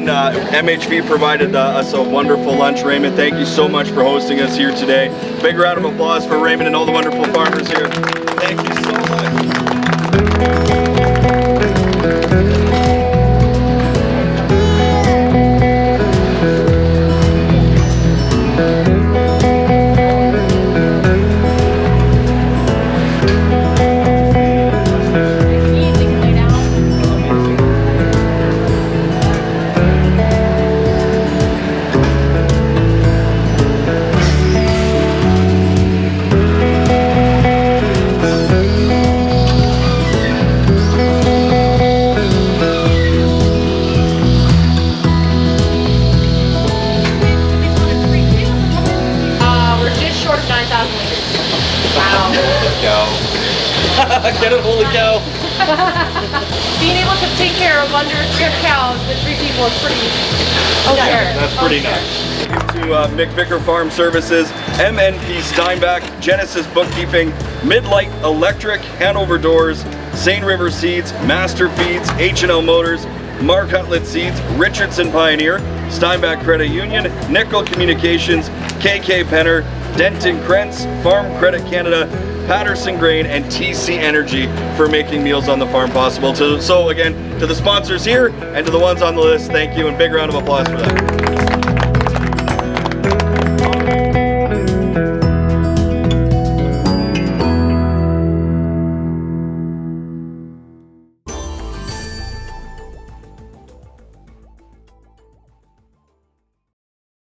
again, MHV provided us a wonderful lunch. Raymond, thank you so much for hosting us here today. Big round of applause for Raymond and all the wonderful farmers here. Thank you so much. Get it, holy cow. Being able to take care of under 3 cows with 3 people is pretty okay. That's pretty nice. Thank you to McVicker Farm Services, MNP Steinbach, Genesis Bookkeeping, Midlight Electric, Hanover Doors, Seine River Seeds, Master Feeds, H&L Motors, Mark Hutlett Seeds, Richardson Pioneer, Steinbach Credit Union, Nickel Communications, KK Penner, Denton Krentz, Farm Credit Canada, Patterson Grain, and TC Energy for making Meals on the Farm possible. So again, to the sponsors here and to the ones on the list, thank you, and big round of applause for that.